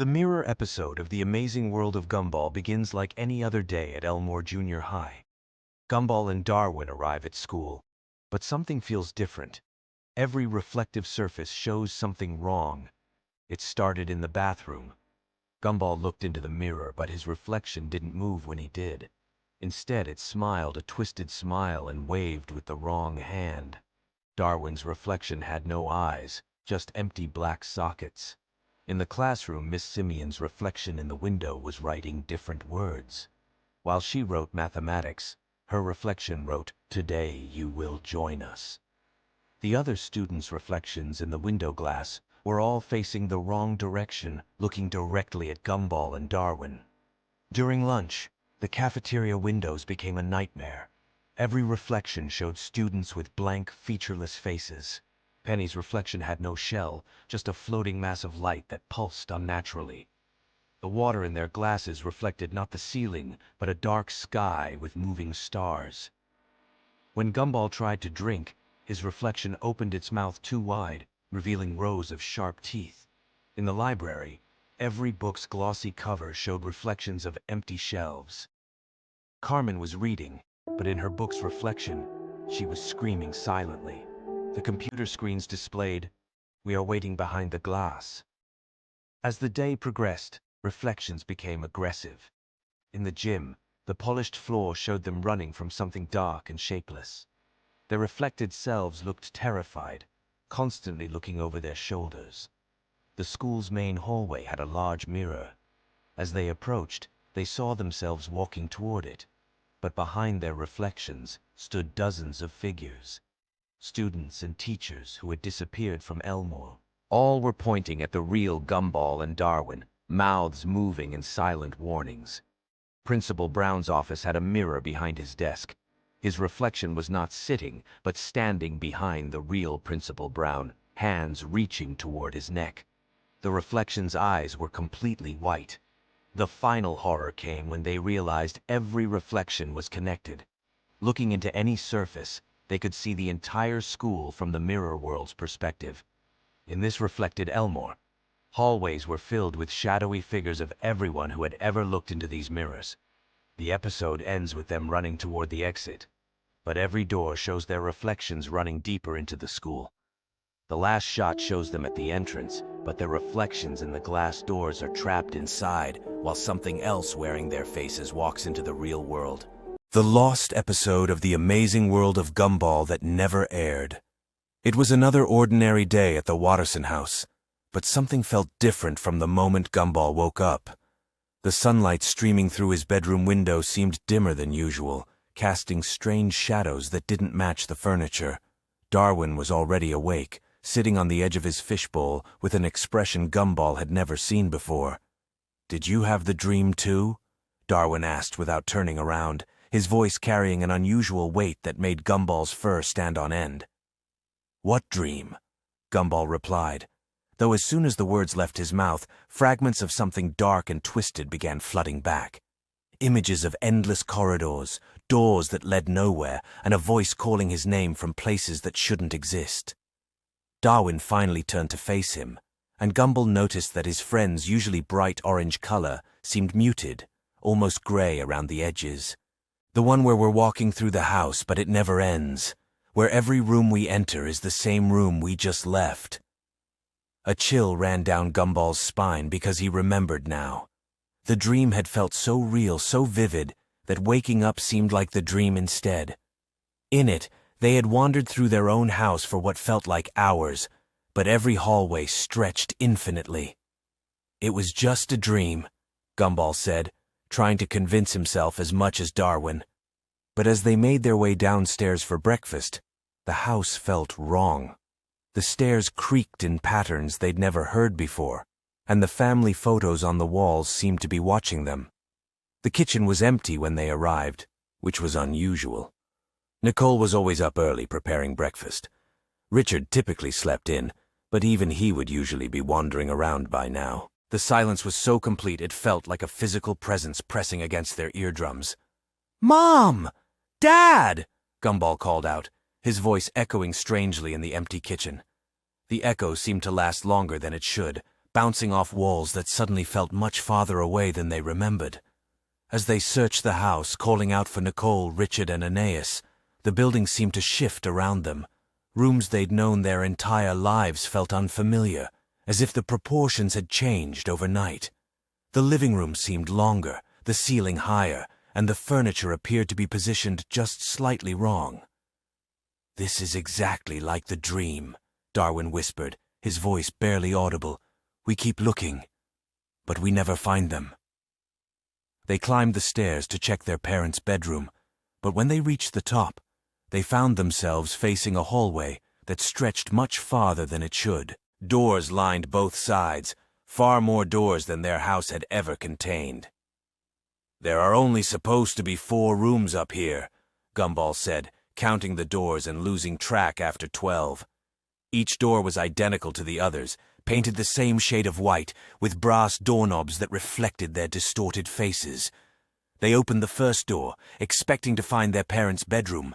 The mirror episode of The Amazing World of Gumball begins like any other day at Elmore Junior High. Gumball and Darwin arrive at school, but something feels different. Every reflective surface shows something wrong. It started in the bathroom. Gumball looked into the mirror, but his reflection didn't move when he did. Instead, it smiled a twisted smile and waved with the wrong hand. Darwin's reflection had no eyes, just empty black sockets. In the classroom, Miss Simeon's reflection in the window was writing different words. While she wrote mathematics, her reflection wrote, "Today you will join us." The other students' reflections in the window glass were all facing the wrong direction, looking directly at Gumball and Darwin. During lunch, the cafeteria windows became a nightmare. Every reflection showed students with blank, featureless faces. Penny's reflection had no shell, just a floating mass of light that pulsed unnaturally. The water in their glasses reflected not the ceiling, but a dark sky with moving stars. When Gumball tried to drink, his reflection opened its mouth too wide, revealing rows of sharp teeth. In the library, every book's glossy cover showed reflections of empty shelves. Carmen was reading, but in her book's reflection, she was screaming silently. The computer screens displayed, "We are waiting behind the glass." As the day progressed, reflections became aggressive. In the gym, the polished floor showed them running from something dark and shapeless. Their reflected selves looked terrified, constantly looking over their shoulders. The school's main hallway had a large mirror. As they approached, they saw themselves walking toward it, but behind their reflections stood dozens of figures. Students and teachers who had disappeared from Elmore. All were pointing at the real Gumball and Darwin, mouths moving in silent warnings. Principal Brown's office had a mirror behind his desk. His reflection was not sitting, but standing behind the real Principal Brown, hands reaching toward his neck. The reflection's eyes were completely white. The final horror came when they realized every reflection was connected. Looking into any surface, they could see the entire school from the mirror world's perspective. In this reflected Elmore, hallways were filled with shadowy figures of everyone who had ever looked into these mirrors. The episode ends with them running toward the exit, but every door shows their reflections running deeper into the school. The last shot shows them at the entrance, but their reflections in the glass doors are trapped inside, while something else wearing their faces walks into the real world. The lost episode of The Amazing World of Gumball that never aired. It was another ordinary day at the Watterson house, but something felt different from the moment Gumball woke up. The sunlight streaming through his bedroom window seemed dimmer than usual, casting strange shadows that didn't match the furniture. Darwin was already awake, sitting on the edge of his fishbowl with an expression Gumball had never seen before. "Did you have the dream too?" Darwin asked without turning around, his voice carrying an unusual weight that made Gumball's fur stand on end. "What dream?" Gumball replied, though as soon as the words left his mouth, fragments of something dark and twisted began flooding back. Images of endless corridors, doors that led nowhere, and a voice calling his name from places that shouldn't exist. Darwin finally turned to face him, and Gumball noticed that his friend's usually bright orange color seemed muted, almost gray around the edges. "The one where we're walking through the house, but it never ends. Where every room we enter is the same room we just left." A chill ran down Gumball's spine because he remembered now. The dream had felt so real, so vivid, that waking up seemed like the dream instead. In it, they had wandered through their own house for what felt like hours, but every hallway stretched infinitely. "It was just a dream," Gumball said, trying to convince himself as much as Darwin. But as they made their way downstairs for breakfast, the house felt wrong. The stairs creaked in patterns they'd never heard before, and the family photos on the walls seemed to be watching them. The kitchen was empty when they arrived, which was unusual. Nicole was always up early preparing breakfast. Richard typically slept in, but even he would usually be wandering around by now. The silence was so complete it felt like a physical presence pressing against their eardrums. "Mom! Dad!" Gumball called out, his voice echoing strangely in the empty kitchen. The echo seemed to last longer than it should, bouncing off walls that suddenly felt much farther away than they remembered. As they searched the house, calling out for Nicole, Richard, and Aeneas, the building seemed to shift around them. Rooms they'd known their entire lives felt unfamiliar, as if the proportions had changed overnight. The living room seemed longer, the ceiling higher, and the furniture appeared to be positioned just slightly wrong. "This is exactly like the dream," Darwin whispered, his voice barely audible. "We keep looking, but we never find them." They climbed the stairs to check their parents' bedroom, but when they reached the top, they found themselves facing a hallway that stretched much farther than it should. Doors lined both sides, far more doors than their house had ever contained. "There are only supposed to be 4 rooms up here," Gumball said, counting the doors and losing track after 12. Each door was identical to the others, painted the same shade of white, with brass doorknobs that reflected their distorted faces. They opened the first door, expecting to find their parents' bedroom,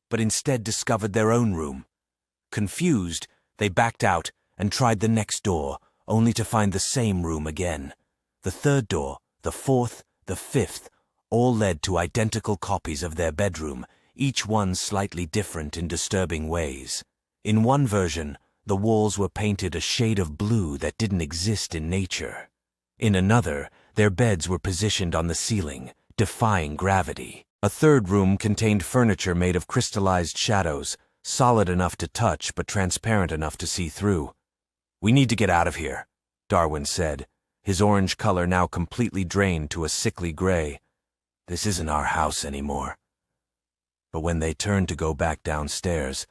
but instead discovered their own room. Confused, they backed out and tried the next door, only to find the same room again. The third door, the fourth, the fifth, all led to identical copies of their bedroom, each one slightly different in disturbing ways. In one version, the walls were painted a shade of blue that didn't exist in nature. In another, their beds were positioned on the ceiling, defying gravity. A third room contained furniture made of crystallized shadows, solid enough to touch but transparent enough to see through. "We need to get out of here," Darwin said, his orange color now completely drained to a sickly gray. "This isn't our house anymore." But when they turned to go back downstairs,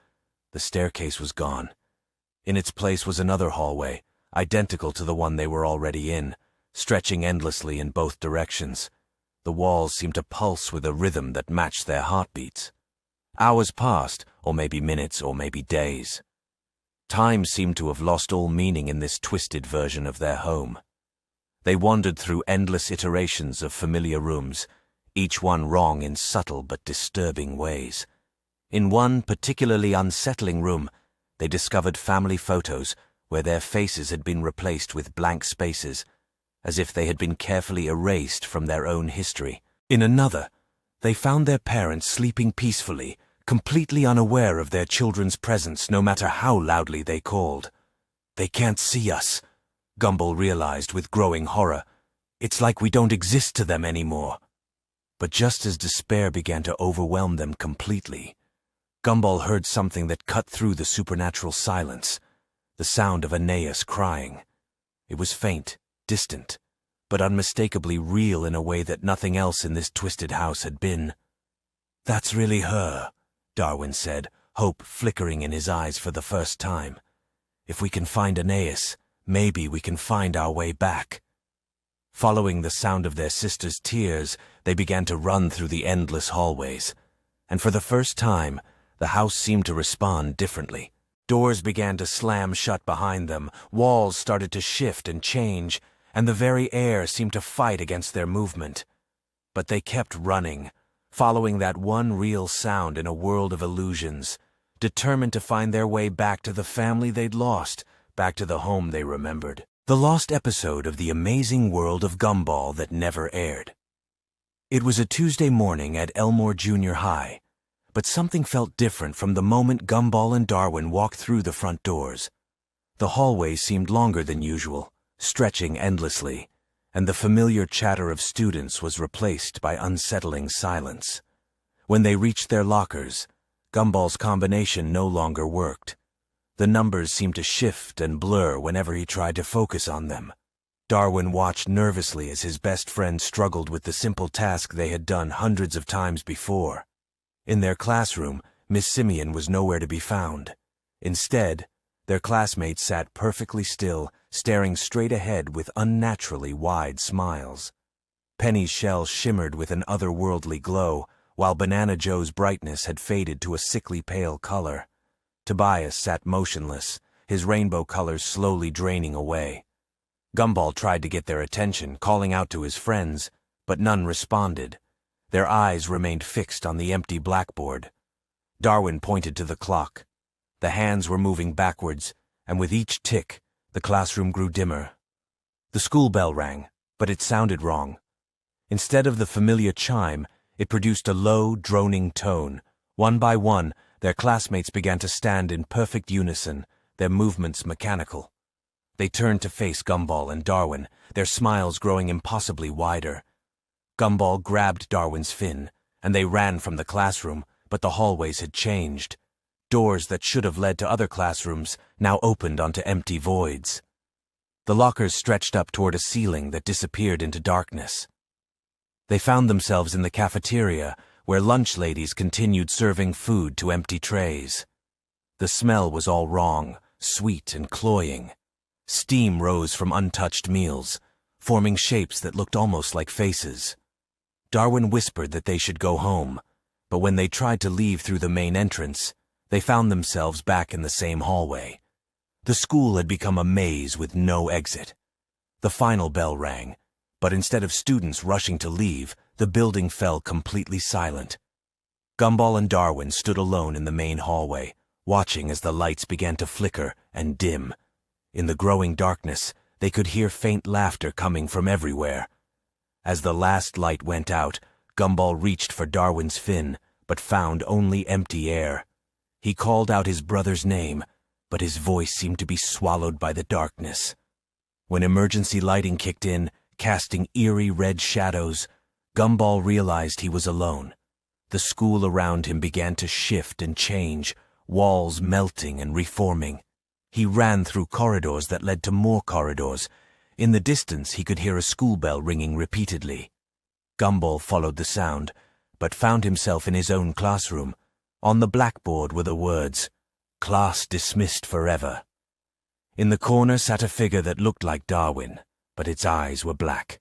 the staircase was gone. In its place was another hallway, identical to the one they were already in, stretching endlessly in both directions. The walls seemed to pulse with a rhythm that matched their heartbeats. Hours passed, or maybe minutes, or maybe days. Time seemed to have lost all meaning in this twisted version of their home. They wandered through endless iterations of familiar rooms, each one wrong in subtle but disturbing ways. In one particularly unsettling room, they discovered family photos where their faces had been replaced with blank spaces, as if they had been carefully erased from their own history. In another, they found their parents sleeping peacefully, completely unaware of their children's presence no matter how loudly they called. "They can't see us," Gumball realized with growing horror. "It's like we don't exist to them anymore." But just as despair began to overwhelm them completely, Gumball heard something that cut through the supernatural silence, the sound of Aeneas crying. It was faint, distant, but unmistakably real in a way that nothing else in this twisted house had been. "That's really her," Darwin said, hope flickering in his eyes for the first time. "If we can find Aeneas, maybe we can find our way back." Following the sound of their sister's tears, they began to run through the endless hallways. And for the first time, the house seemed to respond differently. Doors began to slam shut behind them, walls started to shift and change, and the very air seemed to fight against their movement. But they kept running, following that one real sound in a world of illusions, determined to find their way back to the family they'd lost, back to the home they remembered. The lost episode of The Amazing World of Gumball that never aired. It was a Tuesday morning at Elmore Junior High, but something felt different from the moment Gumball and Darwin walked through the front doors. The hallway seemed longer than usual, stretching endlessly, and the familiar chatter of students was replaced by unsettling silence. When they reached their lockers, Gumball's combination no longer worked. The numbers seemed to shift and blur whenever he tried to focus on them. Darwin watched nervously as his best friend struggled with the simple task they had done hundreds of times before. In their classroom, Miss Simeon was nowhere to be found. Instead, their classmates sat perfectly still, staring straight ahead with unnaturally wide smiles. Penny's shell shimmered with an otherworldly glow, while Banana Joe's brightness had faded to a sickly pale color. Tobias sat motionless, his rainbow colors slowly draining away. Gumball tried to get their attention, calling out to his friends, but none responded. Their eyes remained fixed on the empty blackboard. Darwin pointed to the clock. The hands were moving backwards, and with each tick, the classroom grew dimmer, The school bell rang, but it sounded wrong. Instead of the familiar chime, it produced a low, droning tone. One by one, their classmates began to stand in perfect unison, their movements mechanical. They turned to face Gumball and Darwin, their smiles growing impossibly wider. Gumball grabbed Darwin's fin, and they ran from the classroom, but the hallways had changed. Doors that should have led to other classrooms now opened onto empty voids. The lockers stretched up toward a ceiling that disappeared into darkness. They found themselves in the cafeteria, where lunch ladies continued serving food to empty trays. The smell was all wrong, sweet and cloying. Steam rose from untouched meals, forming shapes that looked almost like faces. Darwin whispered that they should go home, but when they tried to leave through the main entrance, they found themselves back in the same hallway. The school had become a maze with no exit. The final bell rang, but instead of students rushing to leave, the building fell completely silent. Gumball and Darwin stood alone in the main hallway, watching as the lights began to flicker and dim. In the growing darkness, they could hear faint laughter coming from everywhere. As the last light went out, Gumball reached for Darwin's fin, but found only empty air. He called out his brother's name, but his voice seemed to be swallowed by the darkness. When emergency lighting kicked in, casting eerie red shadows, Gumball realized he was alone. The school around him began to shift and change, walls melting and reforming. He ran through corridors that led to more corridors. In the distance, he could hear a school bell ringing repeatedly. Gumball followed the sound, but found himself in his own classroom. On the blackboard were the words, "Class dismissed forever." In the corner sat a figure that looked like Darwin, but its eyes were black.